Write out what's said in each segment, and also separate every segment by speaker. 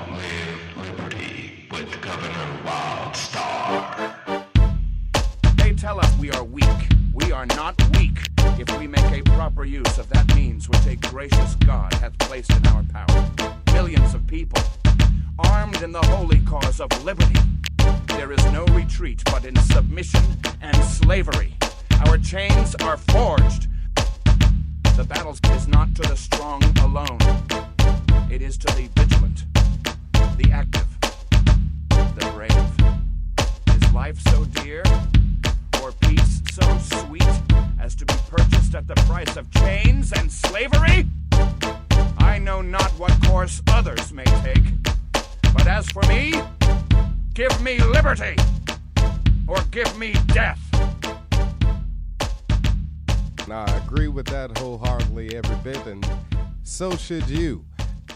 Speaker 1: Long live liberty with Governor Wildstar.
Speaker 2: They tell us we are weak. We are not weak if we make a proper use of that means which a gracious God hath placed in our power. Millions of people, armed in the holy cause of liberty. There is no retreat but in submission and slavery. Our chains are forged. The battle is not to the strong alone. It is to the vigilant, the active, the brave. Is life so dear, or peace so sweet, as to be purchased at the price of chains and slavery? I know not what course others may take, but as for me, give me liberty, or give me death.
Speaker 3: Now, I agree with that wholeheartedly every bit, and so should you.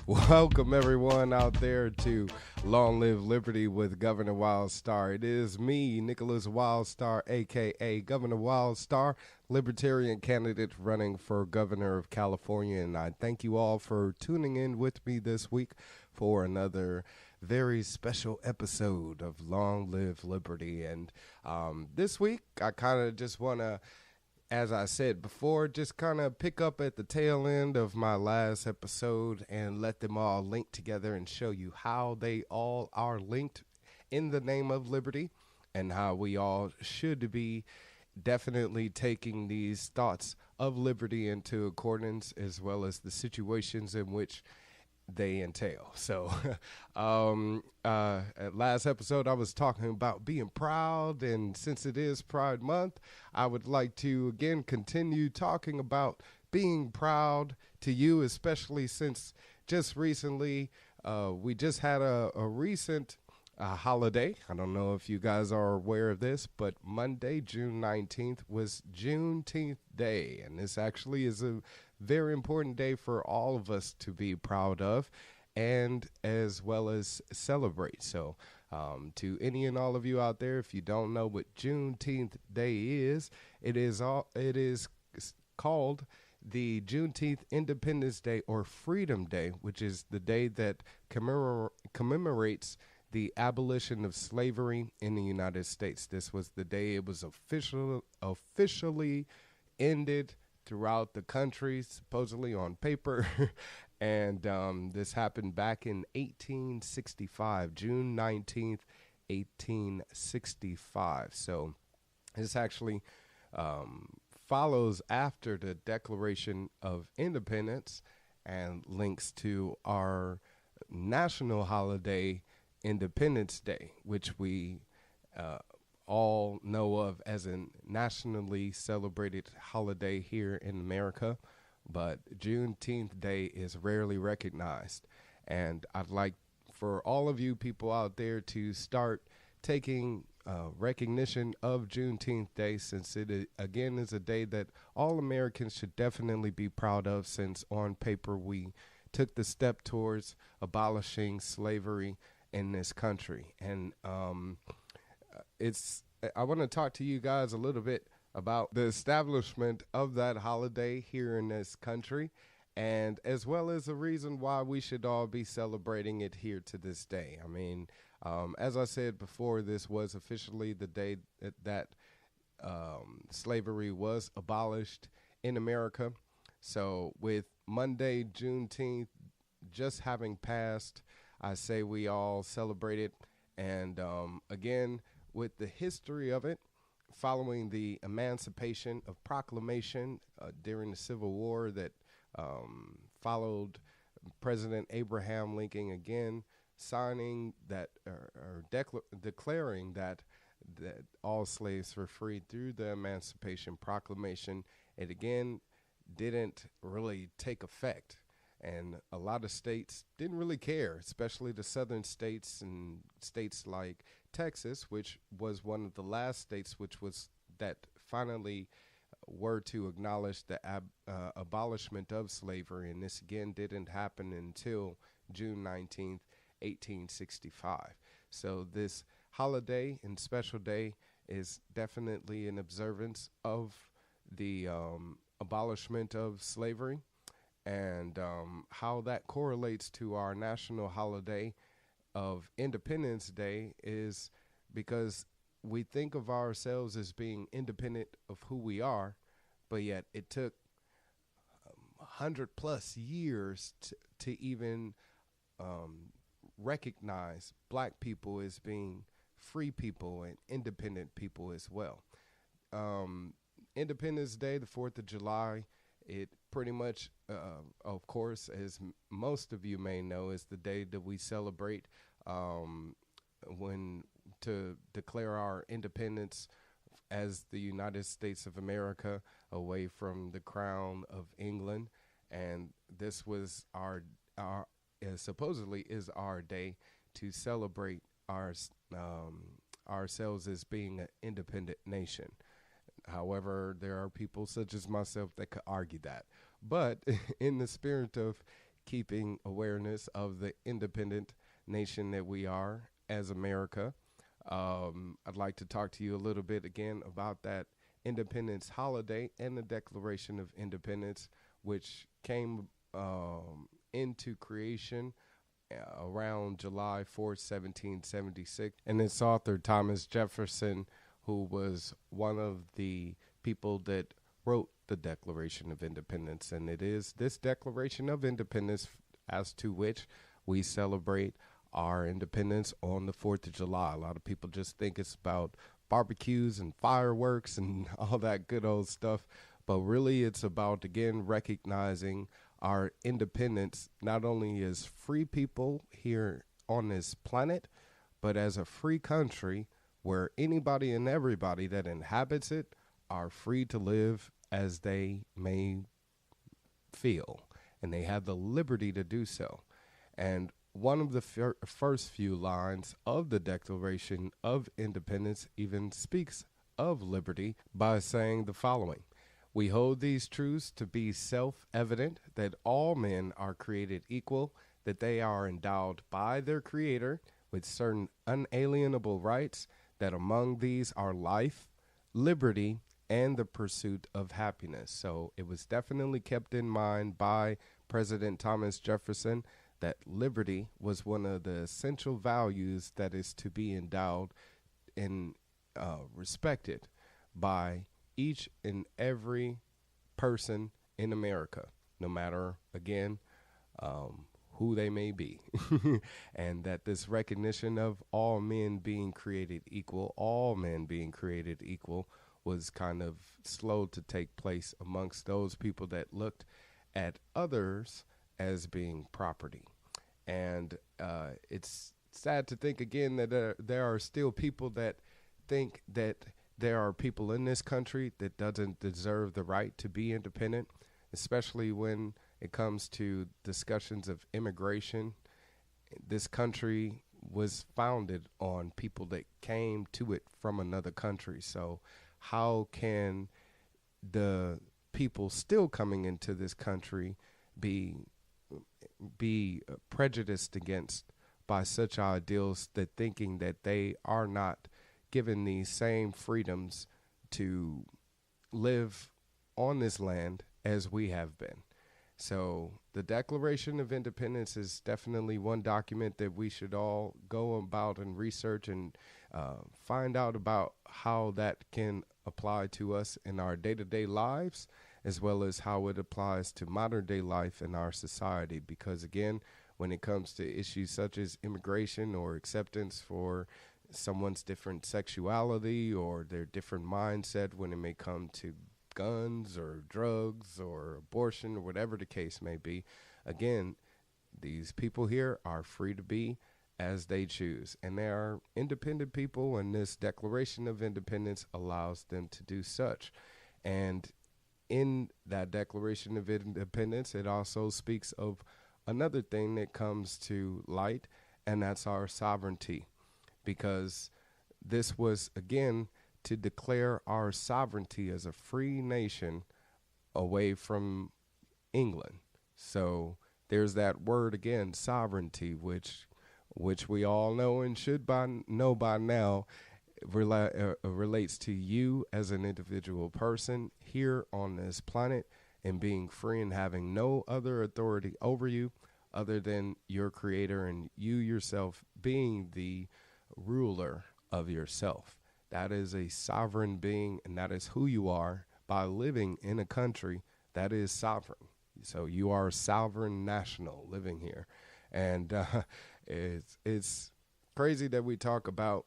Speaker 3: Welcome everyone out there to Long Live Liberty with Governor Wildstar. It is me, Nickolas Wildstar, a.k.a. Governor Wildstar, Libertarian Candidate running for Governor of California, and I thank you all for tuning in with me this week for another very special episode of Long Live Liberty. And this week, I kind of just want to, as I said before, just kind of pick up at the tail end of my last episode and let them all link together and show you how they all are linked in the name of liberty, and how we all should be definitely taking these thoughts of liberty into accordance, as well as the situations in which they entail. So at last episode I was talking about being proud, and since it is Pride Month, I would like to again continue talking about being proud to you, especially since just recently we just had a recent holiday. I don't know if you guys are aware of this, but Monday, June 19th was Juneteenth Day, and this actually is a very important day for all of us to be proud of, and as well as celebrate. So to any and all of you out there, if you don't know what Juneteenth Day is, it is called the Juneteenth Independence Day or Freedom Day, which is the day that commemorates the abolition of slavery in the United States. This was the day it was officially ended throughout the country, supposedly on paper. And this happened back in 1865, June 19th, 1865. So this actually follows after the Declaration of Independence and links to our national holiday, Independence Day, which we all know of as a nationally celebrated holiday here in America, but Juneteenth Day is rarely recognized. And I'd like for all of you people out there to start taking recognition of Juneteenth Day, since it again is a day that all Americans should definitely be proud of, since on paper we took the step towards abolishing slavery in this country. And I want to talk to you guys a little bit about the establishment of that holiday here in this country, and as well as the reason why we should all be celebrating it here to this day. I mean, as I said before, this was officially the day that slavery was abolished in America. So with Monday, Juneteenth, just having passed, I say we all celebrate it. And again, with the history of it, following the Emancipation of Proclamation during the Civil War that followed President Abraham Lincoln again signing that or declaring that all slaves were freed through the Emancipation Proclamation, it again didn't really take effect. And a lot of states didn't really care, especially the southern states and states like Texas, which was one of the last states that finally were to acknowledge the abolishment of slavery. And this again didn't happen until June 19th, 1865. So this holiday and special day is definitely an observance of the abolishment of slavery. And how that correlates to our national holiday of Independence Day is because we think of ourselves as being independent of who we are, but yet it took 100+ years to even recognize black people as being free people and independent people as well. Independence Day, the 4th of July, it pretty much, of course, as most of you may know, is the day that we celebrate when to declare our independence as the United States of America away from the crown of England. And this was our supposedly is our day to celebrate ourselves as being an independent nation. However, there are people such as myself that could argue that. But in the spirit of keeping awareness of the independent nation that we are as America, I'd like to talk to you a little bit again about that Independence holiday and the Declaration of Independence, which came into creation around July 4th, 1776. And its author, Thomas Jefferson, who was one of the people that wrote the Declaration of Independence. And it is this Declaration of Independence as to which we celebrate our independence on the 4th of July. A lot of people just think it's about barbecues and fireworks and all that good old stuff. But really, it's about, again, recognizing our independence, not only as free people here on this planet, but as a free country where anybody and everybody that inhabits it are free to live as they may feel, and they have the liberty to do so. And one of the first few lines of the Declaration of Independence even speaks of liberty by saying the following: "We hold these truths to be self-evident, that all men are created equal, that they are endowed by their Creator with certain unalienable rights, that among these are life, liberty, and the pursuit of happiness." So it was definitely kept in mind by President Thomas Jefferson that liberty was one of the essential values that is to be endowed and respected by each and every person in America, no matter, again, who they may be. And that this recognition of all men being created equal, was kind of slow to take place amongst those people that looked at others as being property. And it's sad to think, again, that there are still people that think that there are people in this country that doesn't deserve the right to be independent, especially when it comes to discussions of immigration. This country was founded on people that came to it from another country. So how can the people still coming into this country be prejudiced against by such ideals, that thinking that they are not given these same freedoms to live on this land as we have been? So the Declaration of Independence is definitely one document that we should all go about and research and find out about how that can apply to us in our day-to-day lives, as well as how it applies to modern-day life in our society. Because, again, when it comes to issues such as immigration or acceptance for someone's different sexuality or their different mindset when it may come to guns or drugs or abortion or whatever the case may be, again, these people here are free to be as they choose. And they are independent people, and this Declaration of Independence allows them to do such. And in that Declaration of Independence, it also speaks of another thing that comes to light, and that's our sovereignty. Because this was, again, to declare our sovereignty as a free nation away from England. So there's that word again, sovereignty, which we all know and should know by now, relates to you as an individual person here on this planet, and being free and having no other authority over you other than your creator and you yourself being the ruler of yourself. That is a sovereign being, and that is who you are by living in a country that is sovereign. So you are a sovereign national living here. And it's crazy that we talk about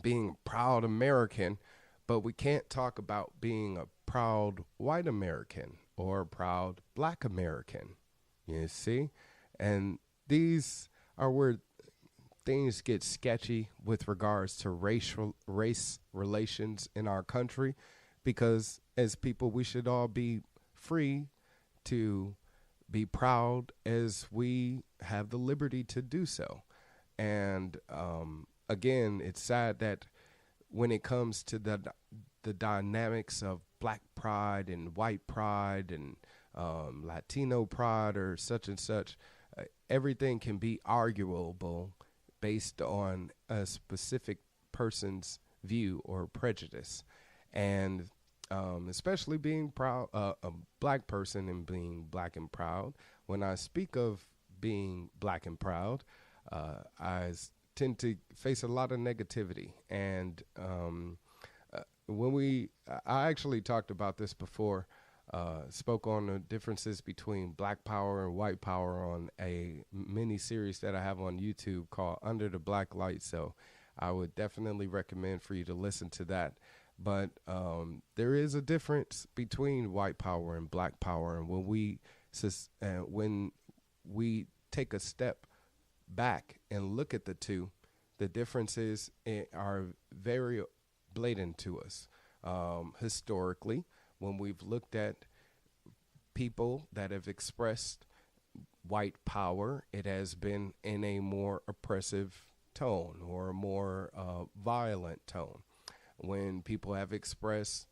Speaker 3: being a proud American, but we can't talk about being a proud white American or a proud black American, you see? And these are where things get sketchy with regards to race relations in our country, because as people, we should all be free to be proud as we have the liberty to do so. And again, it's sad that when it comes to the dynamics of black pride and white pride and Latino pride or such and such, everything can be arguable based on a specific person's view or prejudice. And especially being proud, a black person and being black and proud. When I speak of being black and proud, I tend to face a lot of negativity. And I actually talked about this before, spoke on the differences between black power and white power on a mini series that I have on YouTube called Under the Black Light. So I would definitely recommend for you to listen to that. But there is a difference between white power and black power. And when we take a step back and look at the two, the differences are very blatant to us. Historically, when we've looked at people that have expressed white power, it has been in a more oppressive tone or a more violent tone. When people have expressed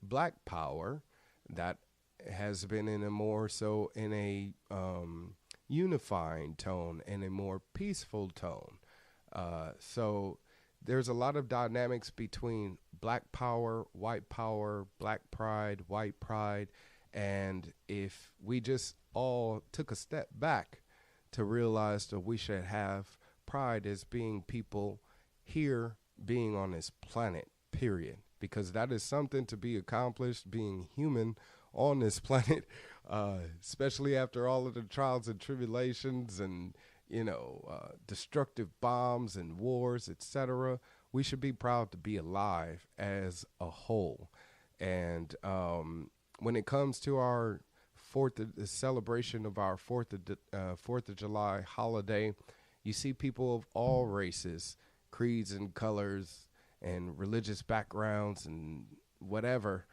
Speaker 3: black power, that has been in a more so in a unifying tone and a more peaceful tone. So there's a lot of dynamics between black power, white power, black pride, white pride. And if we just all took a step back to realize that we should have pride as being people here, being on this planet, period, because that is something to be accomplished, being human on this planet, especially after all of the trials and tribulations and, destructive bombs and wars, etc. We should be proud to be alive as a whole. And when it comes to our the celebration of our 4th of July holiday, you see people of all races, creeds and colors and religious backgrounds and whatever,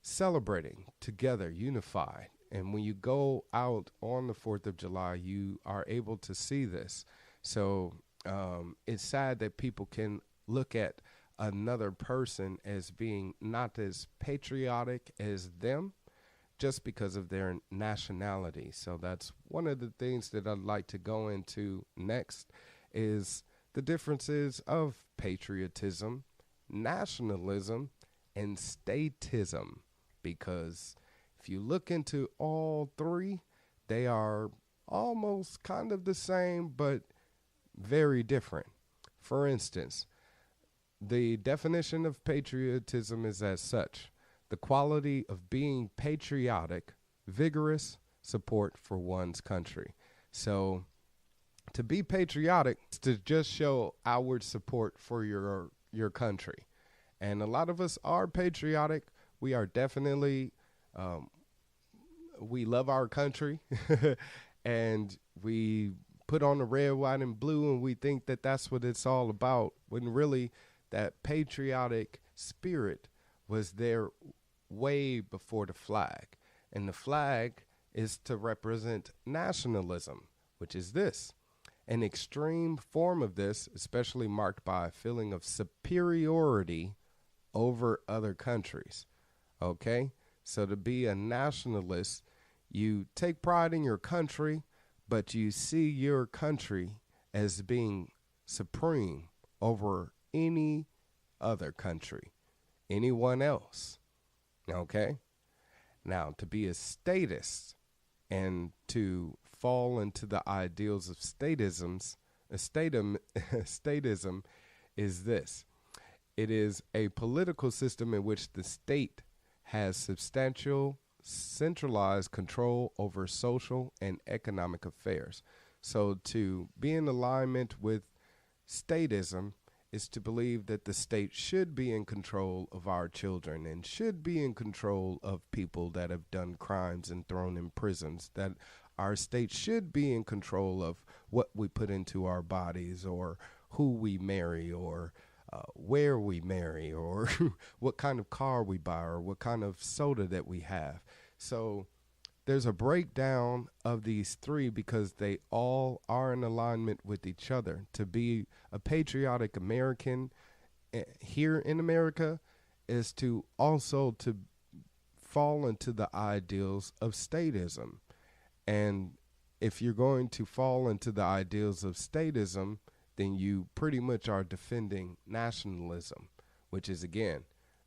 Speaker 3: celebrating together, unified. And when you go out on the 4th of July, you are able to see this. So it's sad that people can look at another person as being not as patriotic as them just because of their nationality. So that's one of the things that I'd like to go into next, is the differences of patriotism, nationalism, and statism. Because if you look into all three, they are almost kind of the same, but very different. For instance, the definition of patriotism is as such: the quality of being patriotic, vigorous support for one's country. So to be patriotic is to just show outward support for your country. And a lot of us are patriotic. We are definitely, we love our country and we put on the red, white, and blue, and we think that that's what it's all about, when really that patriotic spirit was there way before the flag. And the flag is to represent nationalism, which is this: an extreme form of this, especially marked by a feeling of superiority over other countries. Okay? So to be a nationalist, you take pride in your country, but you see your country as being supreme over any other country, anyone else. Okay? Now, to be a statist and to fall into the ideals of statism is this. It is a political system in which the state has substantial centralized control over social and economic affairs. So to be in alignment with statism is to believe that the state should be in control of our children and should be in control of people that have done crimes and thrown in prisons, that our state should be in control of what we put into our bodies or who we marry or where we marry or what kind of car we buy or what kind of soda that we have. So there's a breakdown of these three because they all are in alignment with each other. To be a patriotic American here in America is to also to fall into the ideals of statism. And if you're going to fall into the ideals of statism, then you pretty much are defending nationalism, which is, again,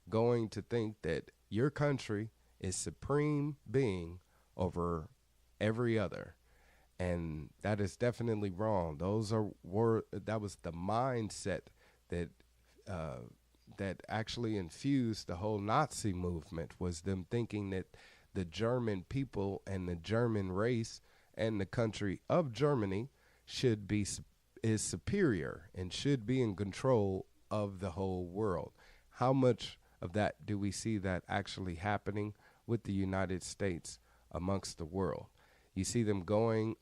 Speaker 3: going to think that your country is supreme being over every other. And that is definitely wrong. That was the mindset that that actually infused the whole Nazi movement, was them thinking that the German people and the German race and the country of Germany is superior and should be in control of the whole world. How much of that do we see that actually happening with the United States amongst the world? You see them going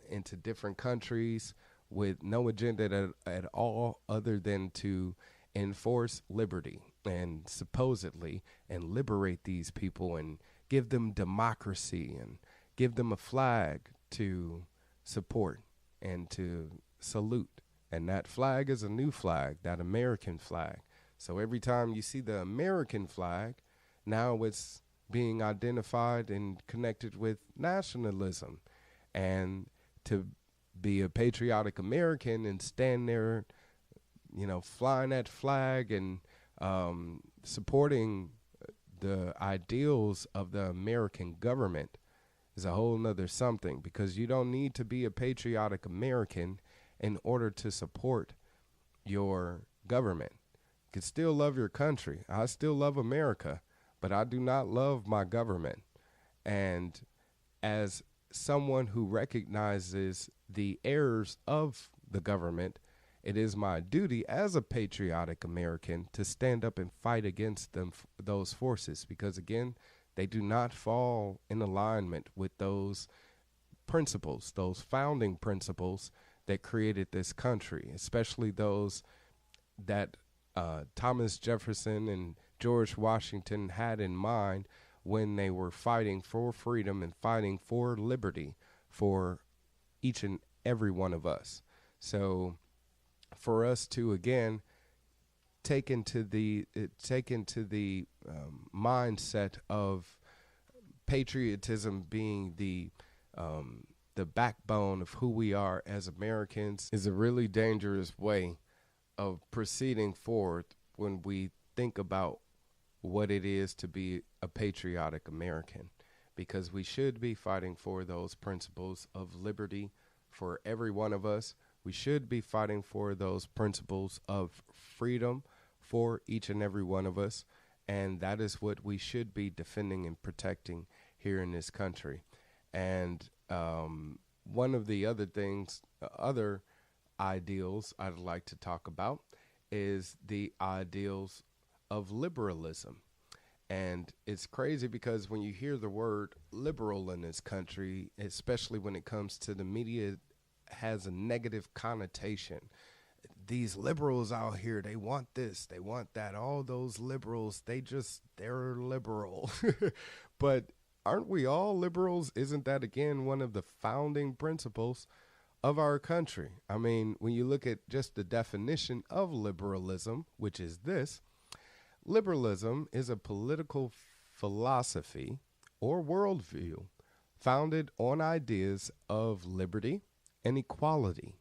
Speaker 3: into different countries with no agenda at all other than to enforce liberty and supposedly and liberate these people and give them democracy and give them a flag to support and to salute. And that flag is a new flag, that American flag. So every time you see the American flag, now it's being identified and connected with nationalism. And to be a patriotic American and stand there, flying that flag and supporting the ideals of the American government is a whole nother something, because you don't need to be a patriotic American in order to support your government. You can still love your country. I still love America, but I do not love my government. And as someone who recognizes the errors of the government, it is my duty as a patriotic American to stand up and fight against those forces, because, again, they do not fall in alignment with those principles, those founding principles that created this country, especially those that Thomas Jefferson and George Washington had in mind when they were fighting for freedom and fighting for liberty for each and every one of us. So for us to, again, take into the mindset of patriotism being the backbone of who we are as Americans is a really dangerous way of proceeding forward when we think about what it is to be a patriotic American, because we should be fighting for those principles of liberty for every one of us. We should be fighting for those principles of freedom for each and every one of us, and that is what we should be defending and protecting here in this country. And one of the other ideals I'd like to talk about is the ideals of liberalism. And it's crazy because when you hear the word liberal in this country, especially when it comes to the media, it has a negative connotation. These liberals out here, they want this, they want that. All those liberals, they're liberal. But aren't we all liberals? Isn't that, again, one of the founding principles of our country? I mean, when you look at just the definition of liberalism, which is this: liberalism is a political philosophy or worldview founded on ideas of liberty and equality.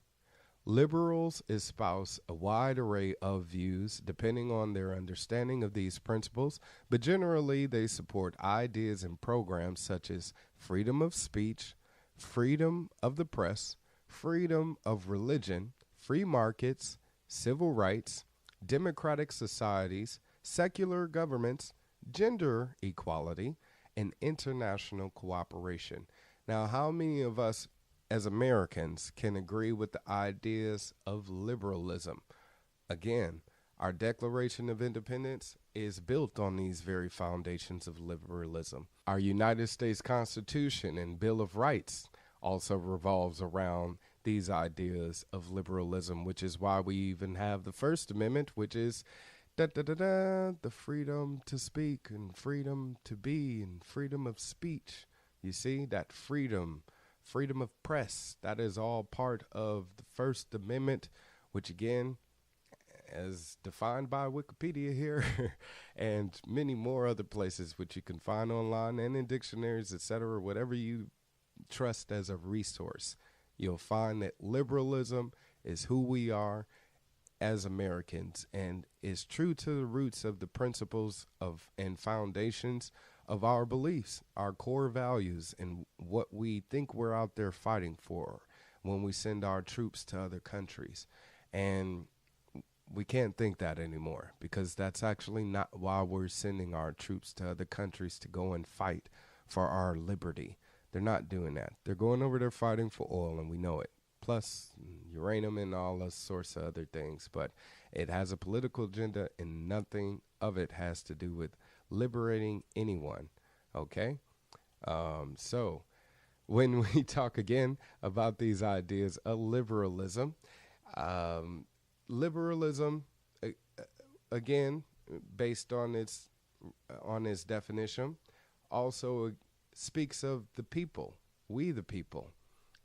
Speaker 3: Liberals espouse a wide array of views depending on their understanding of these principles, but generally they support ideas and programs such as freedom of speech, freedom of the press, freedom of religion, free markets, civil rights, democratic societies, secular governments, gender equality, and international cooperation. Now, how many of us as Americans can agree with the ideas of liberalism? Again, our Declaration of Independence is built on these very foundations of liberalism. Our United States Constitution and Bill of Rights also revolves around these ideas of liberalism, which is why we even have the First Amendment, which is the freedom to speak and freedom to be and freedom of speech. You see, that freedom of press, that is all part of the First Amendment, which again, as defined by Wikipedia here, and many more other places which you can find online and in dictionaries, etc., whatever you trust as a resource, you'll find that liberalism is who we are as Americans and is true to the roots of the principles of and foundations of our beliefs, our core values, and what we think we're out there fighting for when we send our troops to other countries. And we can't think that anymore, because that's actually not why we're sending our troops to other countries to go and fight for our liberty. They're not doing that. They're going over there fighting for oil, and we know it. Plus uranium and all those sorts of other things. But it has a political agenda, and nothing of it has to do with liberating anyone. Okay? So when we talk again about these ideas of liberalism, liberalism, again, based on its definition, also speaks of the people, we the people.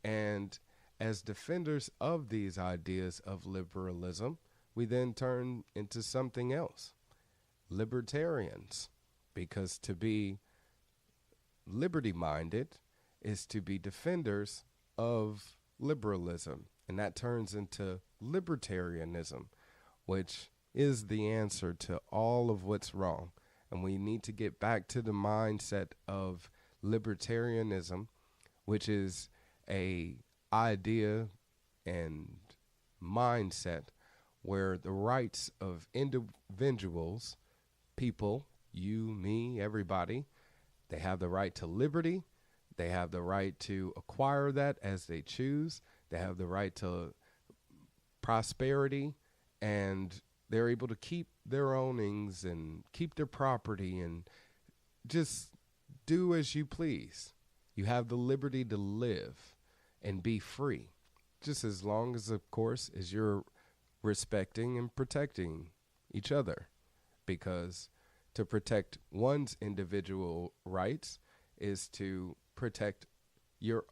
Speaker 3: And as defenders of these ideas of liberalism, we then turn into something else, libertarians, because to be liberty-minded is to be defenders of liberalism, and that turns into libertarianism, which is the answer to all of what's wrong. And we need to get back to the mindset of libertarianism, which is a idea and mindset where the rights of individuals, people, you, me, everybody, they have the right to liberty. They have the right to acquire that as they choose. They have the right to prosperity, and they're able to keep their ownings and keep their property and just do as you please. You have the liberty to live and be free, just as long as, of course, as you're respecting and protecting each other, because to protect one's individual rights is to protect your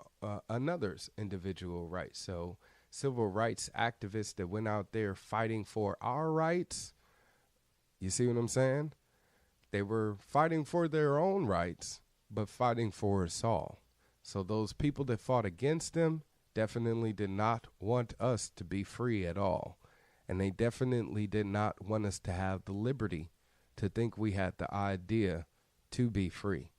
Speaker 3: another's individual rights. So civil rights activists that went out there fighting for our rights, you see what I'm saying? They were fighting for their own rights, but fighting for us all. So those people that fought against them definitely did not want us to be free at all. And they definitely did not want us to have the liberty to think we had the idea to be free.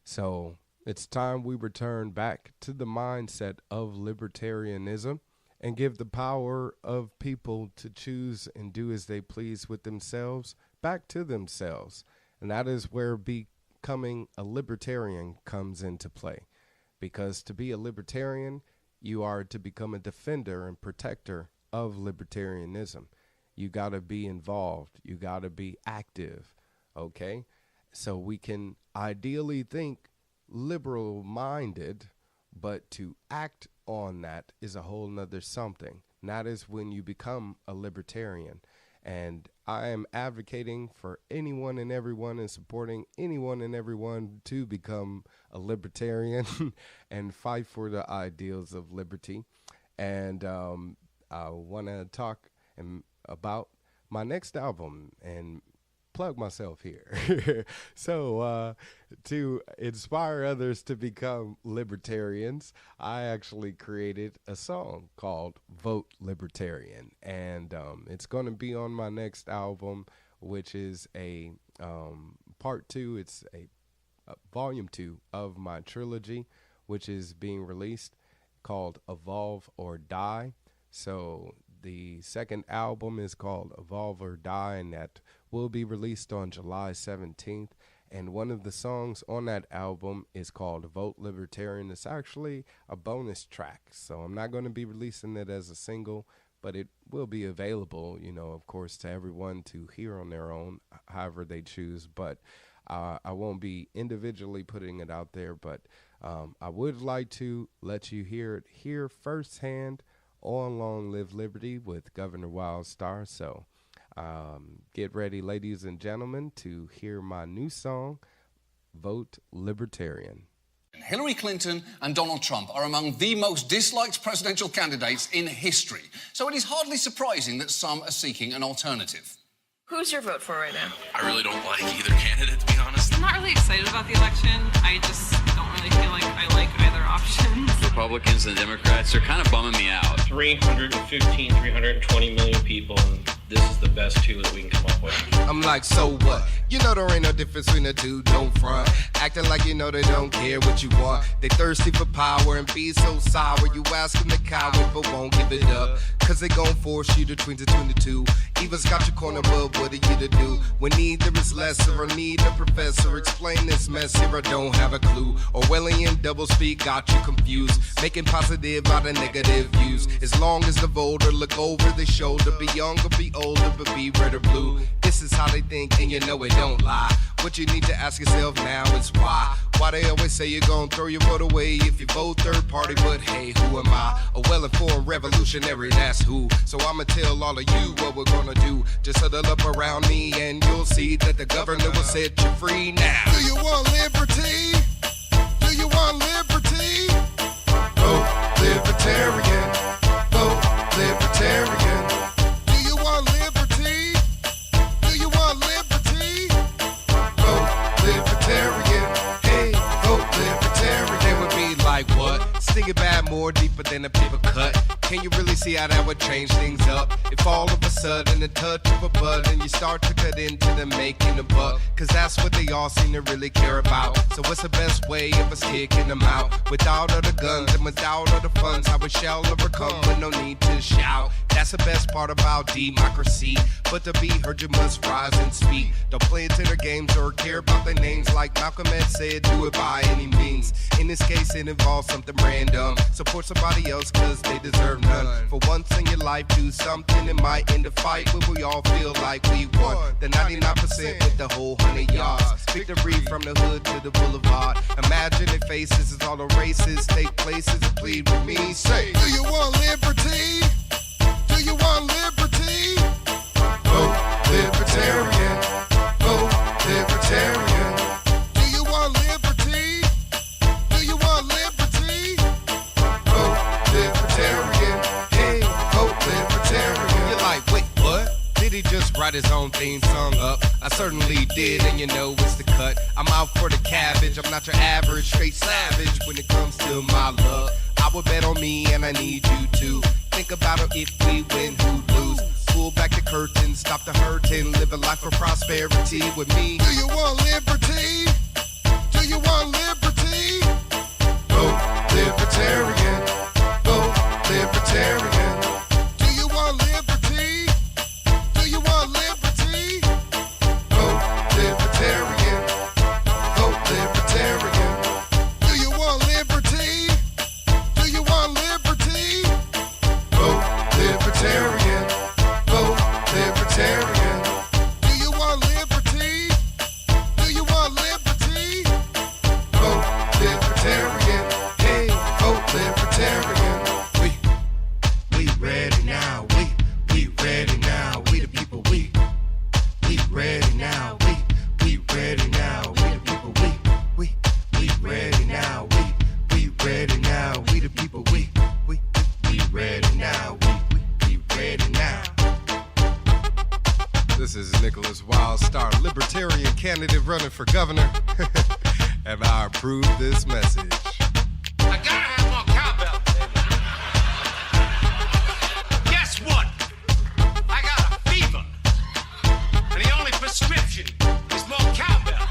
Speaker 3: So it's time we return back to the mindset of libertarianism and give the power of people to choose and do as they please with themselves back to themselves. And that is where becoming a libertarian comes into play. Because to be a libertarian, you are to become a defender and protector of libertarianism. You got to be involved. You got to be active. Okay? So we can ideally think liberal-minded, but to act on that is a whole nother something. And that is when you become a libertarian. And I am advocating for anyone and everyone and supporting anyone and everyone to become a libertarian and fight for the ideals of liberty. And I want to talk about my next album and plug myself here. So to inspire others to become libertarians, I actually created a song called Vote Libertarian. And it's going to be on my next album, which is a part 2. It's a volume 2 of my trilogy, which is being released, called Evolve or Die. So the second album is called Evolve or Die, and that will be released on July 17th. And one of the songs on that album is called Vote Libertarian. It's actually a bonus track, so I'm not going to be releasing it as a single, but it will be available, of course, to everyone to hear on their own, however they choose. But I won't be individually putting it out there, but I would like to let you hear it here firsthand on Long Live Liberty with Governor Wildstar. So get ready, ladies and gentlemen, to hear my new song, Vote Libertarian.
Speaker 4: Hillary Clinton and Donald Trump are among the most disliked presidential candidates in history. So it is hardly surprising that some are seeking an alternative.
Speaker 5: Who's your vote for right now?
Speaker 6: I really don't like either candidate, to be honest.
Speaker 7: I'm not really excited about the election. I just don't really feel like I like either option.
Speaker 8: Republicans and Democrats are kind of bumming me out.
Speaker 9: 320 million people, and this is the best two that we can come up with.
Speaker 3: I'm like, so what? There ain't no difference between the two, don't front. Acting like they don't care what you want. They thirsty for power and be so sour. You ask them to coward, but won't give it up. Cause they gon' force you to between the two. Eva's got your corner, but what are you to do? When neither is lesser or need a professor. Explain this mess here, I don't have a clue. Orwellian doublespeak got you confused. Making positive out of negative views. As long as the voter look over their shoulder. Be young or be older, but be red or blue. This is how they think, and you know it don't lie. What you need to ask yourself now is why. Why they always say you're gonna throw your vote away if you vote third party, but hey, who am I? A well-informed revolutionary, that's who. So I'ma tell all of you what we're gonna do. Just huddle up around me and you'll see that the governor will set you free now.
Speaker 10: Do you want liberty? Do you want liberty? Vote libertarian. Vote libertarian. Do you want liberty? Do you want liberty? Vote libertarian. Hey, vote libertarian.
Speaker 3: They would be like, what? Sting it bad more deeper than a paper cut. Can you really see how that would change things up? If all of a sudden the touch of a button you start to cut into them making a buck. Cause that's what they all seem to really care about. So what's the best way of us kicking them out? Without all the guns and without all the funds, how we shall overcome with no need to shout. That's the best part about democracy. But to be heard you must rise and speak. Don't play into their games or care about their names. Like Malcolm X said, do it by any means. In this case it involves something random. Support somebody else cause they deserve none. For once in your life, do something that might end the fight where we all feel like we won. The 99% with the whole 100 yards. Victory from the hood to the boulevard. Imagine their faces as all the races take places and plead with me. Say,
Speaker 10: do you want liberty? Do you want liberty? Vote libertarian. Vote libertarian. Do you want liberty? Do you want liberty? Vote libertarian. Hey, vote libertarian.
Speaker 3: You're like, wait, what? Did he just write his own theme song up? I certainly did, and you know it's the cut. I'm out for the cabbage. I'm not your average straight savage when it comes to my luck. I would bet on me, and I need you to think about it. If we win, who lose? Pull back the curtain, stop the hurting, live a life of prosperity with me.
Speaker 10: Do you want liberty? Do you want liberty? Vote libertarian. Vote libertarian. Do you want liberty? Do you want liberty? Vote libertarian. Vote libertarian. Do you want liberty? Do you want liberty? Vote libertarian. Vote libertarian. Do you want liberty? Do you want liberty? Vote libertarian. Hey, vote libertarian. We ready now. We ready now. We the people. We ready now. We ready now. We the people. We ready now. We ready now. We the people. We ready now. We ready now.
Speaker 3: This is Nickolas Wildstar, Libertarian Candidate running for governor. And I approve this message.
Speaker 11: I gotta have more cowbell. Guess what? I got a fever. And the only prescription is more cowbell.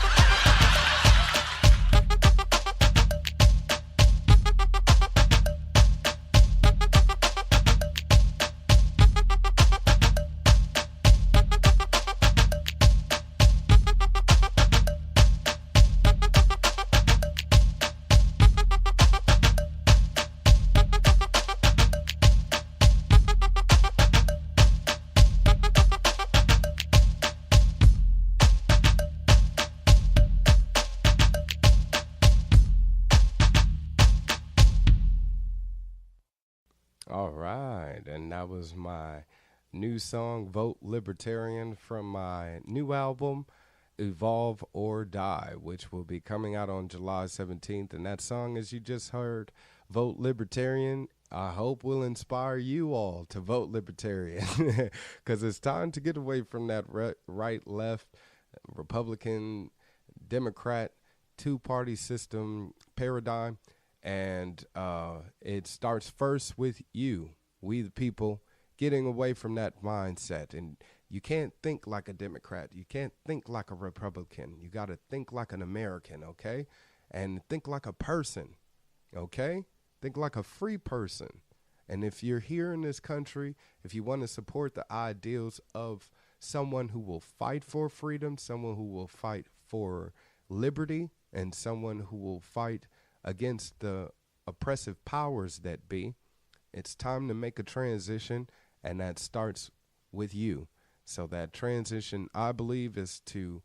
Speaker 3: and that was my new song, Vote Libertarian, from my new album, Evolve or Die, which will be coming out on July 17th. And that song, as you just heard, Vote Libertarian, I hope will inspire you all to vote Libertarian, because it's time to get away from that right, left, Republican, Democrat, two-party system paradigm. And it starts first with you, we the people, getting away from that mindset. And you can't think like a Democrat. You can't think like a Republican. You got to think like an American, okay? And think like a person, okay? Think like a free person. And if you're here in this country, if you want to support the ideals of someone who will fight for freedom, someone who will fight for liberty, and someone who will fight against the oppressive powers that be, it's time to make a transition, and that starts with you. So that transition, I believe, is to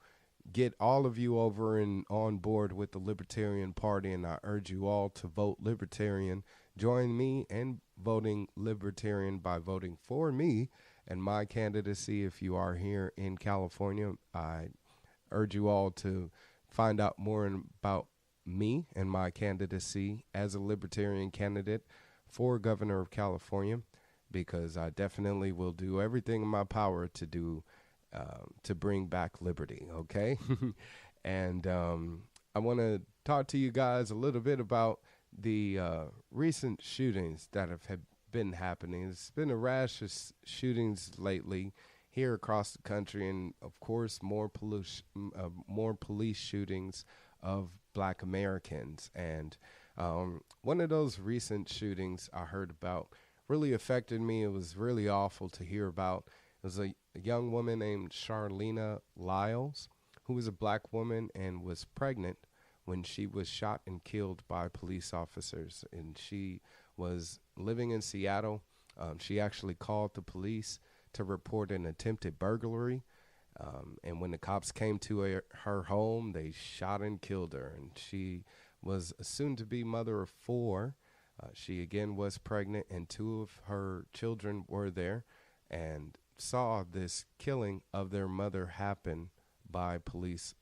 Speaker 3: get all of you over and on board with the Libertarian Party, and I urge you all to vote Libertarian. Join me in voting Libertarian by voting for me and my candidacy. If you are here in California, I urge you all to find out more about me and my candidacy as a Libertarian candidate for Governor of California, because I definitely will do everything in my power to do to bring back liberty, okay? And I want to talk to you guys a little bit about the recent shootings that have been happening. It's been a rash of shootings lately here across the country, and of course more police shootings of Black Americans. And one of those recent shootings I heard about really affected me. It was really awful to hear about. It was a young woman named Charlena Lyles, who was a Black woman and was pregnant when she was shot and killed by police officers. And she was living in Seattle. She actually called the police to report an attempted burglary. And when the cops came to her home, they shot and killed her. And she was a soon-to-be mother of 4. She again was pregnant, and 2 of her children were there and saw this killing of their mother happen by police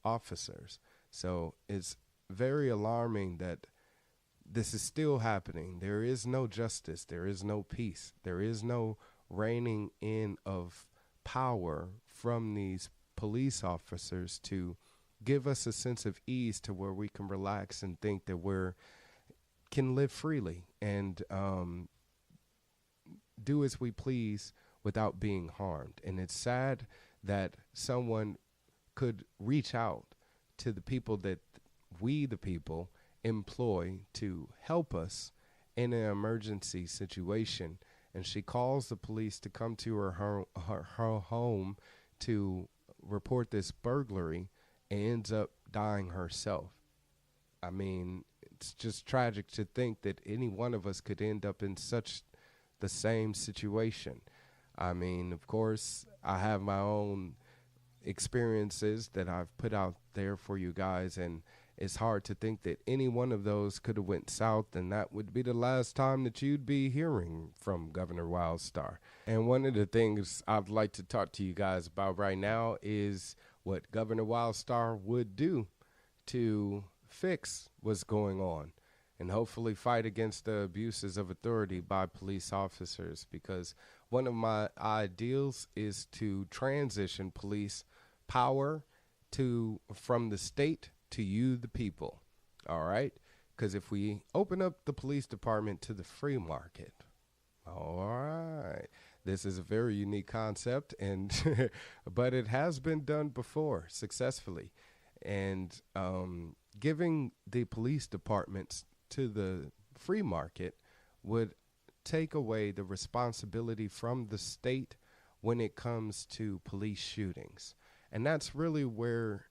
Speaker 3: officers. So it's very alarming that this is still happening. There is no justice. There is no peace. There is no reining in of power from these police officers to give us a sense of ease to where we can relax and think that we're can live freely and do as we please without being harmed. And it's sad that someone could reach out to the people that we, the people, employ to help us in an emergency situation. And she calls the police to come to her home to report this burglary and ends up dying herself. I mean, it's just tragic to think that any one of us could end up in such the same situation. I mean, of course, I have my own experiences that I've put out there for you guys, and it's hard to think that any one of those could have went south, and that would be the last time that you'd be hearing from Governor Wildstar. And one of the things I'd like to talk to you guys about right now is what Governor Wildstar would do to fix what's going on and hopefully fight against the abuses of authority by police officers, because one of my ideals is to transition police power from the state to you, the people. All right? Because if we open up the police department to the free market, all right, this is a very unique concept, and but it has been done before successfully. And giving the police departments to the free market would take away the responsibility from the state when it comes to police shootings. And that's really where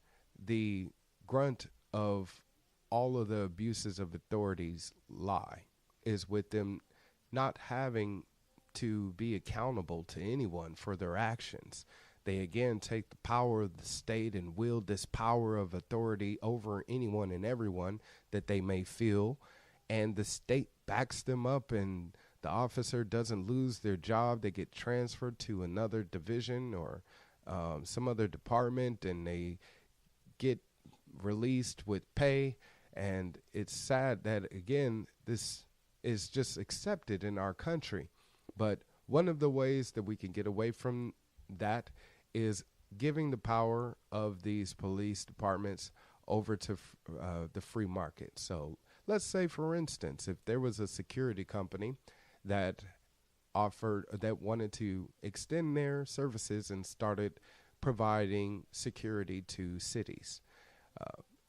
Speaker 3: the grunt of all of the abuses of authorities lie, is with them not having to be accountable to anyone for their actions. They again take the power of the state and wield this power of authority over anyone and everyone that they may feel, and the state backs them up, and the officer doesn't lose their job, they get transferred to another division or some other department, and they get released with pay. And it's sad that, again, this is just accepted in our country. But one of the ways that we can get away from that is giving the power of these police departments over to the free market. So let's say, for instance, if there was a security company that wanted to extend their services and started providing security to cities.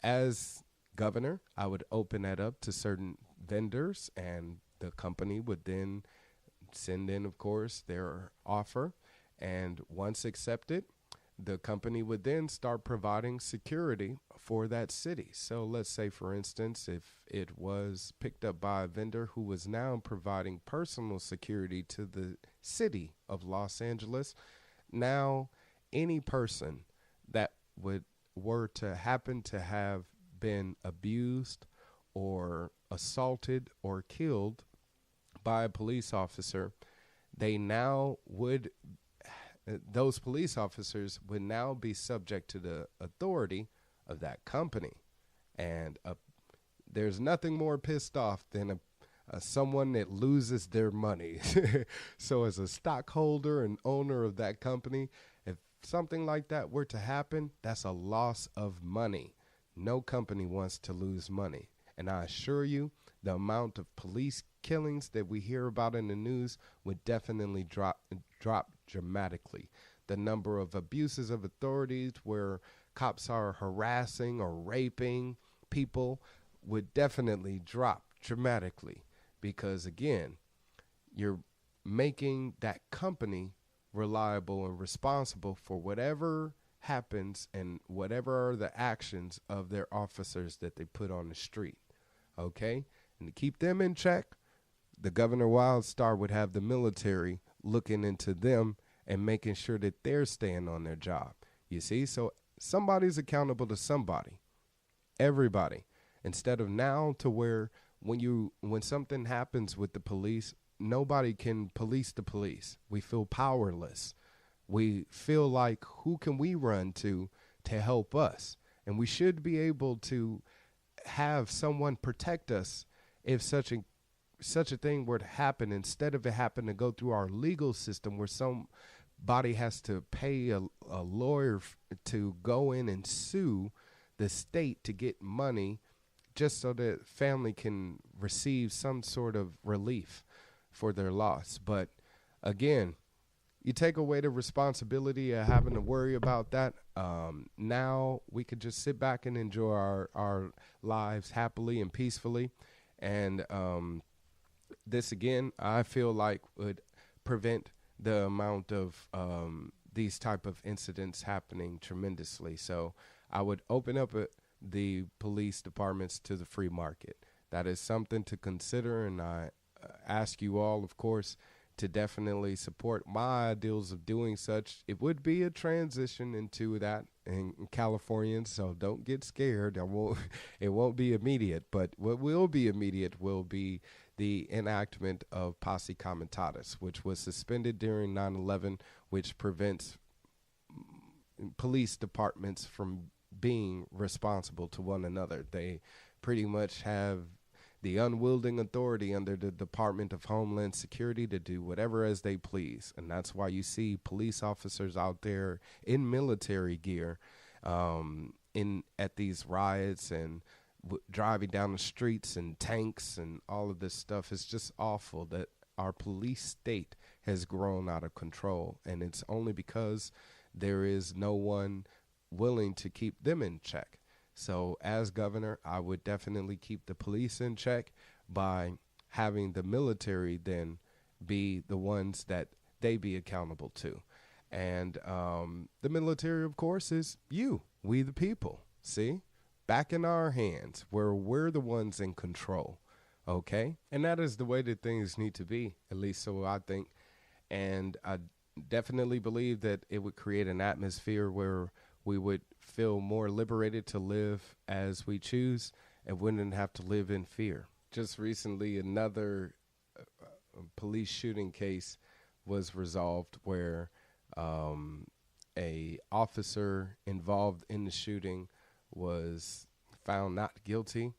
Speaker 3: As governor, I would open that up to certain vendors, and the company would then send in, of course, their offer. And once accepted, the company would then start providing security for that city. So let's say, for instance, if it was picked up by a vendor who was now providing personal security to the city of Los Angeles, now any person that were to happen to have been abused or assaulted or killed by a police officer, those police officers would now be subject to the authority of that company. And there's nothing more pissed off than someone that loses their money. So as a stockholder and owner of that company, if something like that were to happen, that's a loss of money. No company wants to lose money. And I assure you, the amount of police killings that we hear about in the news would definitely drop dramatically. The number of abuses of authorities where cops are harassing or raping people would definitely drop dramatically, because, again, you're making that company reliable and responsible for whatever happens and whatever are the actions of their officers that they put on the street. Okay? And to keep them in check, the Governor Wildstar would have the military looking into them and making sure that they're staying on their job. You see? So somebody's accountable to somebody. Everybody. Instead of now to where when something happens with the police, nobody can police the police. We feel powerless. We feel like, who can we run to help us? And we should be able to have someone protect us if such a thing were to happen, instead of it having to go through our legal system where somebody has to pay a lawyer to go in and sue the state to get money just so that family can receive some sort of relief for their loss. But again, you take away the responsibility of having to worry about that. Now we could just sit back and enjoy our lives happily and peacefully. And this, again, I feel like would prevent the amount of these type of incidents happening tremendously. So I would open up the police departments to the free market. That is something to consider, and I ask you all, of course, to definitely support my ideals of doing such. It would be a transition into that in California, so don't get scared. It won't be immediate, but what will be immediate will be the enactment of posse comitatus, which was suspended during 9/11, which prevents police departments from being responsible to one another. They pretty much have the unwielding authority under the Department of Homeland Security to do whatever as they please. And that's why you see police officers out there in military gear at these riots and driving down the streets in tanks and all of this stuff. It's just awful that our police state has grown out of control. And it's only because there is no one willing to keep them in check. So as governor, I would definitely keep the police in check by having the military then be the ones that they be accountable to. And the military, of course, is we the people. See? Back in our hands, where we're the ones in control. Okay? And that is the way that things need to be, at least so I think. And I definitely believe that it would create an atmosphere where we would feel more liberated to live as we choose and wouldn't have to live in fear. Just recently, another police shooting case was resolved where a officer involved in the shooting was found not guilty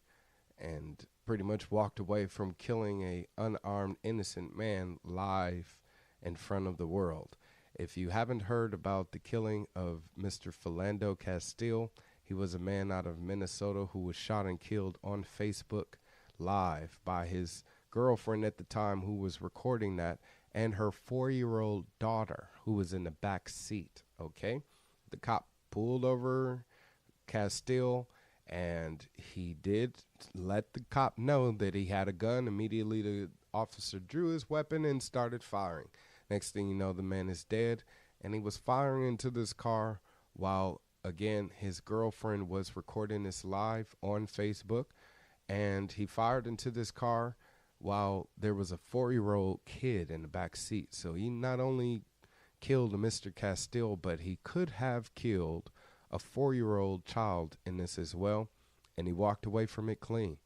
Speaker 3: and pretty much walked away from killing a unarmed innocent man live in front of the world. If you haven't heard about the killing of Mr. Philando Castile, he was a man out of Minnesota who was shot and killed on Facebook live by his girlfriend at the time, who was recording that, and her 4-year-old daughter, who was in the back seat. Okay, the cop pulled over Castile, and he did let the cop know that he had a gun. Immediately, the officer drew his weapon and started firing. Next thing you know, the man is dead, and he was firing into this car while, again, his girlfriend was recording this live on Facebook, and he fired into this car while there was a 4-year-old kid in the back seat. So he not only killed Mr. Castile, but he could have killed a 4-year-old child in this as well, and he walked away from it clean.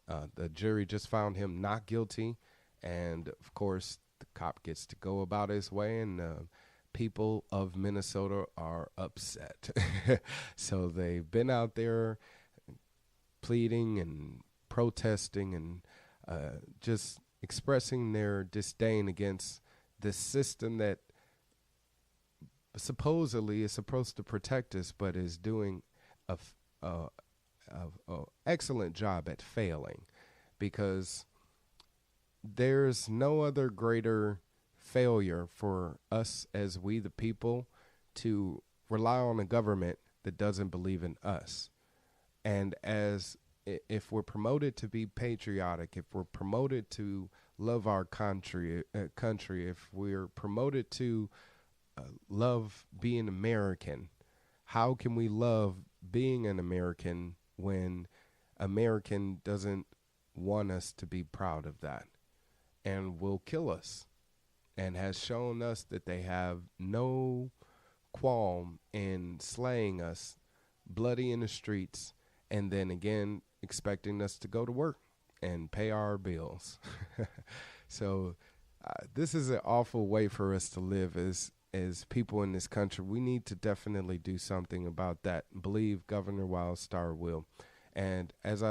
Speaker 3: The jury just found him not guilty, and of course the cop gets to go about his way, and people of Minnesota are upset. So they've been out there pleading and protesting and just expressing their disdain against this system that supposedly is supposed to protect us, but is doing a excellent job at failing, because there's no other greater failure for us as we the people to rely on a government that doesn't believe in us. And if we're promoted to be patriotic, if we're promoted to love our country, if we're promoted to love being American, how can we love being an American when American doesn't want us to be proud of that and will kill us, and has shown us that they have no qualm in slaying us bloody in the streets, and then again expecting us to go to work and pay our bills. So this is an awful way for us to live as people in this country. We need to definitely do something about that. Believe Governor Wildstar will. And as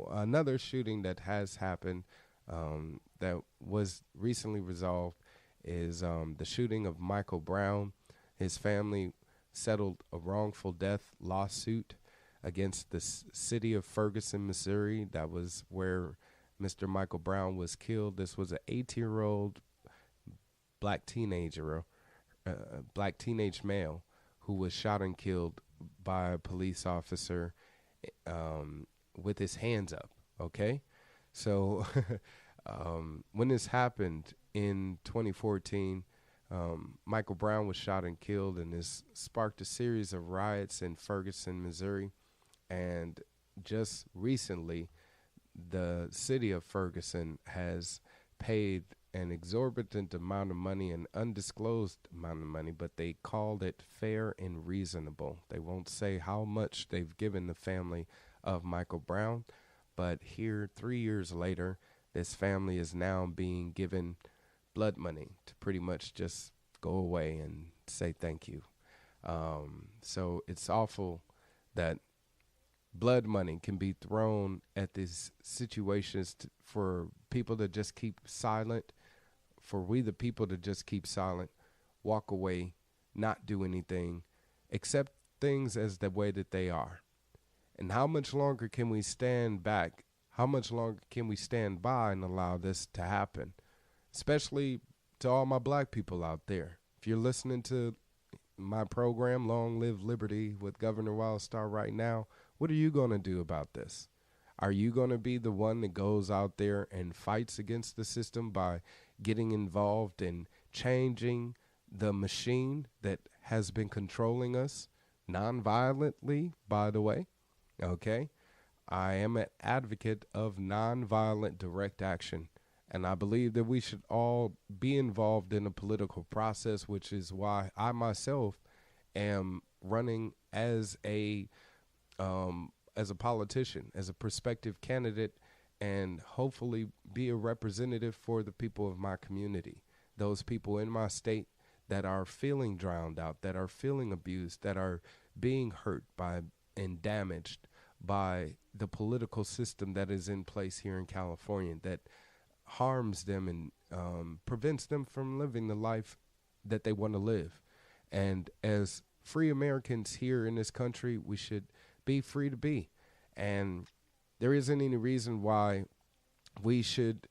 Speaker 3: another shooting that has happened that was recently resolved is the shooting of Michael Brown. His family settled a wrongful death lawsuit against the city of Ferguson, Missouri. That was where Mr. Michael Brown was killed. This was an 18-year-old black teenage male who was shot and killed by a police officer with his hands up. Okay, so when this happened in 2014, Michael Brown was shot and killed, and this sparked a series of riots in Ferguson, Missouri. And just recently, the city of Ferguson has paid an exorbitant amount of money, an undisclosed amount of money, but they called it fair and reasonable. They won't say how much they've given the family of Michael Brown, but here 3 years later, this family is now being given blood money to pretty much just go away and say thank you. So it's awful that blood money can be thrown at these situations for people to just keep silent, for we the people to just keep silent, walk away, not do anything, accept things as the way that they are. And how much longer can we stand back? How much longer can we stand by and allow this to happen? Especially to all my black people out there. If you're listening to my program, Long Live Liberty with Governor Wildstar right now, what are you going to do about this? Are you going to be the one that goes out there and fights against the system by getting involved in changing the machine that has been controlling us non-violently, by the way? Okay. I am an advocate of non-violent direct action, and I believe that we should all be involved in a political process, which is why I myself am running as a politician, as a prospective candidate, and hopefully be a representative for the people of my community, those people in my state that are feeling drowned out, that are feeling abused, that are being hurt by and damaged by the political system that is in place here in California, that harms them and prevents them from living the life that they want to live. And as free Americans here in this country, we should be free to be. And there isn't any reason why we should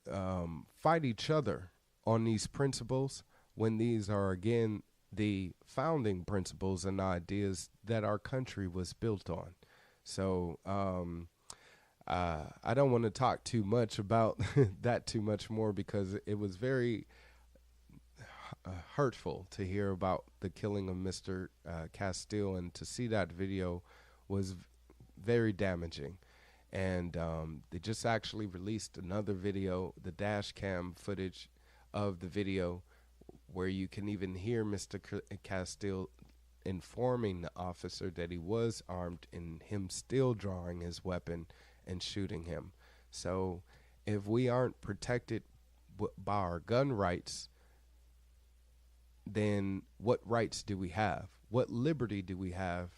Speaker 3: fight each other on these principles when these are, again, the founding principles and ideas that our country was built on. So I don't want to talk too much about that too much more, because it was very hurtful to hear about the killing of Mr. Castile, and to see that video was very damaging. And they just actually released another video, the dash cam footage of the video, where you can even hear Mr. Castile informing the officer that he was armed, and him still drawing his weapon and shooting him. So if we aren't protected by our gun rights, then what rights do we have? What liberty do we have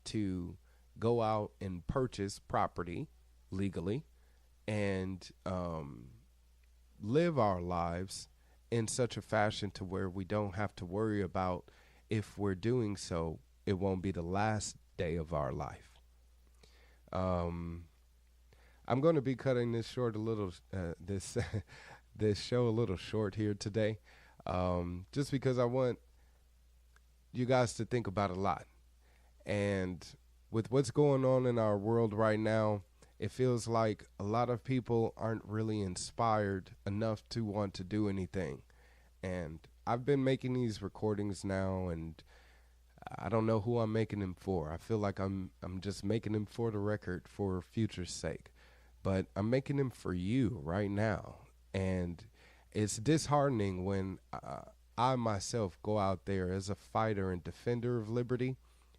Speaker 3: to go out and purchase property legally and live our lives in such a fashion to where we don't have to worry about, if we're doing so, it won't be the last day of our life. I'm going to be cutting this short a little, this show a little short here today, just because I want you guys to think about a lot. And with what's going on in our world right now, it feels like a lot of people aren't really inspired enough to want to do anything. And I've been making these recordings now, and I don't know who I'm making them for. I feel like I'm just making them for the record, for future's sake. But I'm making them for you right now. And it's disheartening when I myself go out there as a fighter and defender of liberty,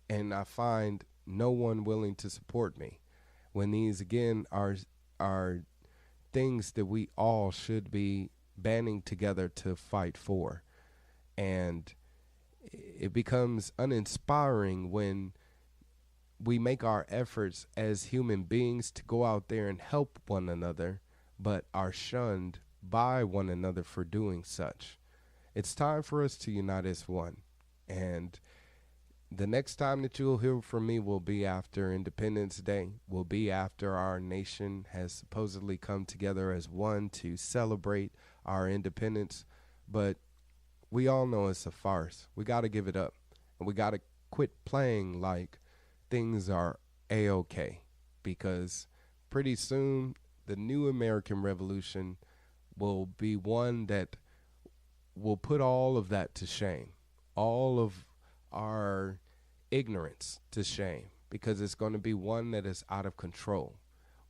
Speaker 3: and I find no one willing to support me, when these, again, are things that we all should be banding together to fight for. And it becomes uninspiring when we make our efforts as human beings to go out there and help one another, but are shunned by one another for doing such. It's time for us to unite as one. And the next time that you'll hear from me will be after Independence Day, will be after our nation has supposedly come together as one to celebrate our independence. But we all know it's a farce. We got to give it up. And we got to quit playing like things are A-okay, because pretty soon the new American Revolution will be one that will put all of that to shame, all of our ignorance to shame, because it's going to be one that is out of control.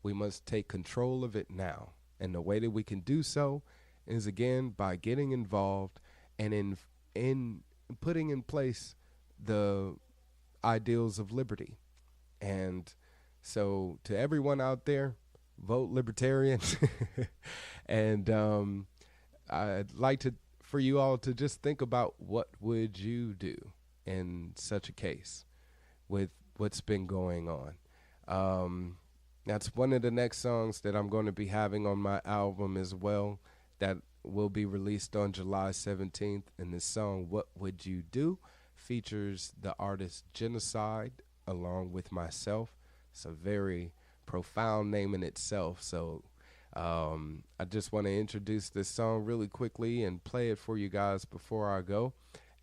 Speaker 3: We must take control of it now. And the way that we can do so is, again, by getting involved and in putting in place the ideals of liberty. And so to everyone out there, vote Libertarian. And I'd like for you all to just think about, what would you do in such a case with what's been going on. That's one of the next songs that I'm going to be having on my album as well, that will be released on July 17th. And this song, What Would You Do, features the artist Genocide along with myself. It's a very profound name in itself. So I just want to introduce this song really quickly and play it for you guys before I go.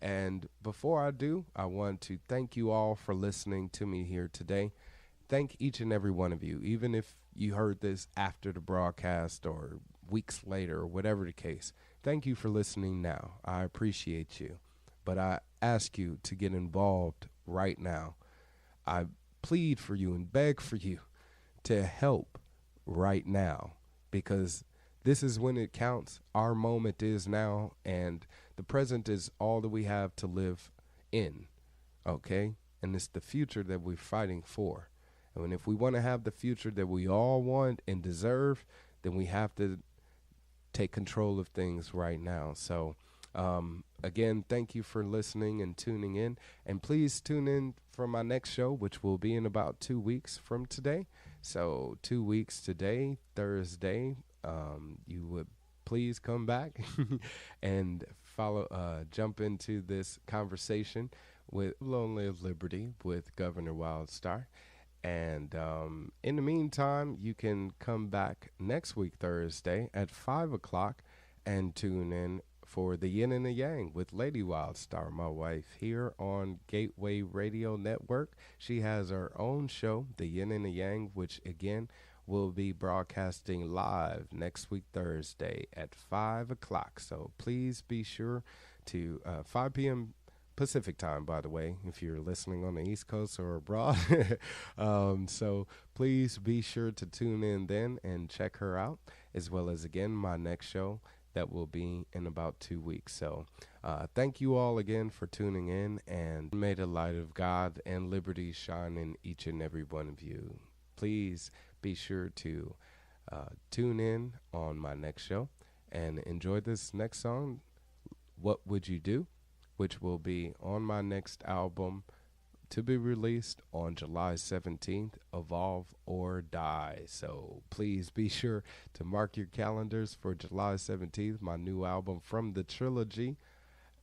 Speaker 3: And before I do, I want to thank you all for listening to me here today. Thank each and every one of you, even if you heard this after the broadcast or weeks later or whatever the case. Thank you for listening now. I appreciate you. But I ask you to get involved right now. I plead for you and beg for you to help right now, because this is when it counts. Our moment is now, and the present is all that we have to live in, okay? And it's the future that we're fighting for. And if we want to have the future that we all want and deserve, then we have to take control of things right now. So, again, thank you for listening and tuning in. And please tune in for my next show, which will be in about 2 weeks from today. So 2 weeks today, Thursday, you would please come back and jump into this conversation with Long Live Liberty with Governor Wildstar. And in the meantime, you can come back next week, Thursday at 5 o'clock and tune in for the Yin and the Yang with Lady Wildstar, my wife, here on Gateway Radio Network. She has her own show, the Yin and the Yang, which again will be broadcasting live next week, Thursday at 5 o'clock. So please be sure to 5 p.m. Pacific time, by the way, if you're listening on the East Coast or abroad. So please be sure to tune in then and check her out, as well as, again, my next show that will be in about 2 weeks. So thank you all again for tuning in, and may the light of God and liberty shine in each and every one of you. Please be sure to tune in on my next show and enjoy this next song, What Would You Do?, which will be on my next album to be released on July 17th, Evolve or Die. So please be sure to mark your calendars for July 17th, my new album from the trilogy.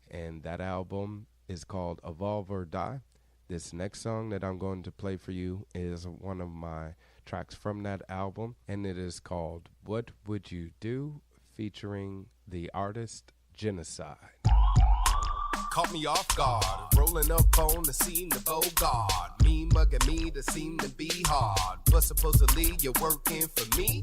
Speaker 3: And that album is called Evolve or Die. This next song that I'm going to play for you is one of my tracks from that album, and it is called What Would You Do?, featuring the artist Genocide.
Speaker 10: Caught me off guard, rolling up on the scene of Bogart. Me mugging me to seem to be hard, but supposedly you're working for me.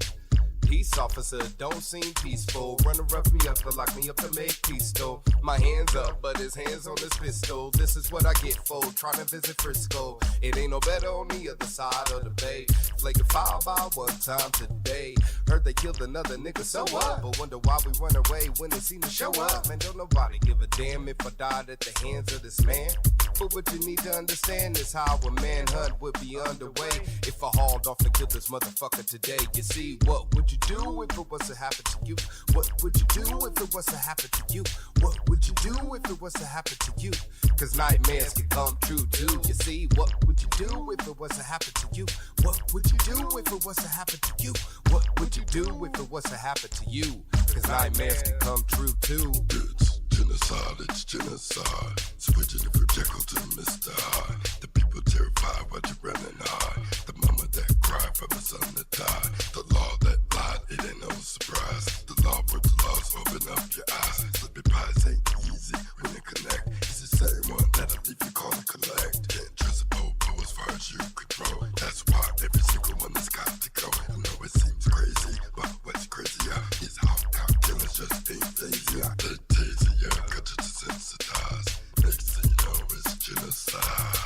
Speaker 10: Peace officer, don't seem peaceful. Runner rough me up to lock me up to make peace though. My hands up, but his hands on his pistol. This is what I get for trying to visit Frisco. It ain't no better on the other side of the bay. Flaking fire by one time today. Heard they killed another nigga, so what? But wonder why we run away when they seem to show up. Man, don't nobody give a damn if I died at the hands of this man. But what you need to understand is how a manhunt would be underway if I hauled off and killed this motherfucker today. You see, what would you do if it was to happen to you? What would you do if it was to happen to you? What would you do if it was to happen to you? Cause nightmares can come true too. You see, what would you do if it was to happen to you? What would you do if it was to happen to you? What would you do if it was to happen to you? Cause nightmares can come true too.
Speaker 12: It's genocide, it's genocide. Switching it from Jekyll to Mr. Hyde. The people terrified while you running high. The mama that cried for the son that died. The law that lied, it ain't no surprise. The law with the laws, open up your eyes. Slippy pies ain't easy when you connect. It's the same one that'll leave you call and collect. Can't trust a popo as far as you could throw. That's why every single one has got to go. I know it seems crazy, but what's crazier is how killers just ain't lazy. The taser, got you desensitized. Next thing you know, it's genocide.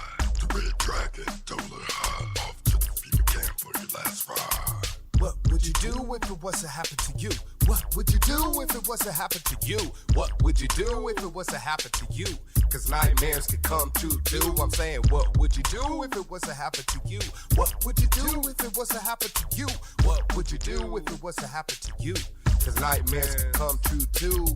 Speaker 12: The red dragon, Doler high. Off to the FEMA camp for your last ride.
Speaker 10: What would you do if it was to happen to you? What would you do if it was to happen to you? What would you do if it was to happen to you? Cause nightmares can come true too. I'm saying, what would you do if it was to happen to you? What would you do if it was to happen to you? What would you do if it was to happen to you? Cause nightmares can come true too.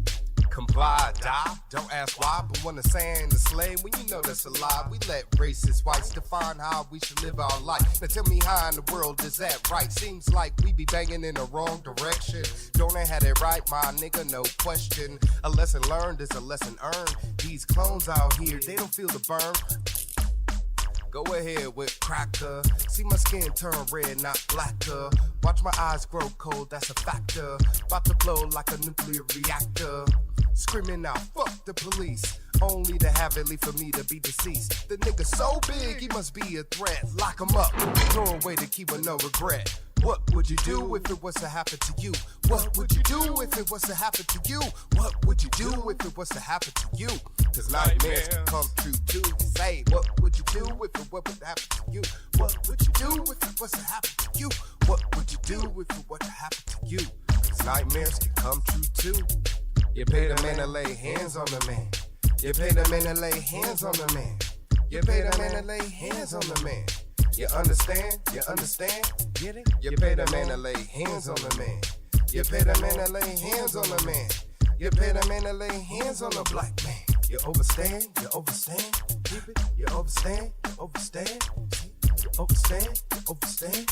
Speaker 10: Comply, die, don't ask why, but when the saying is slave, when you know that's a lie, we let racist whites define how we should live our life. Now tell me how in the world is that right? Seems like we be banging in the wrong direction. Don't I have it right, my nigga, no question. A lesson learned is a lesson earned. These clones out here, they don't feel the burn. Go ahead with cracker. See my skin turn red, not blacker. Watch my eyes grow cold, that's a factor. About to blow like a nuclear reactor. Screaming out, fuck the police. Only to have it leave for me to be deceased. The nigga so big, he must be a threat. Lock him up, throw away to keep with no regret. What would you do if it was to happen to you? What would you do if it was to happen to you? What would you do if it was to happen to you? Cause nightmares can come true too. Say, what would you do if it was to happen to you? What would you do if it was to happen to you? What would you do if it was to happen to you? Cause nightmares can come true too. You pay the man to lay hands on the man. You pay the man to lay hands on the man. You pay the man to lay hands on the man. You understand? You understand? Get it? You pay the man to lay hands on the man. You pay the man to lay hands on the man. You pay the man to lay hands on the black man. You overstand? You overstand? Keep it? You overstand? You overstand? You overstand? You overstand?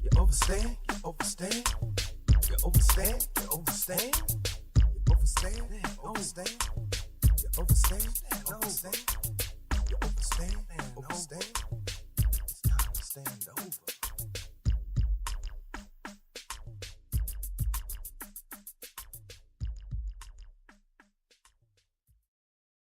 Speaker 10: You overstand? You overstand? You overstand? You overstand? You overstand? You overstand? You overstand? You overstand? You overstand? You overstand?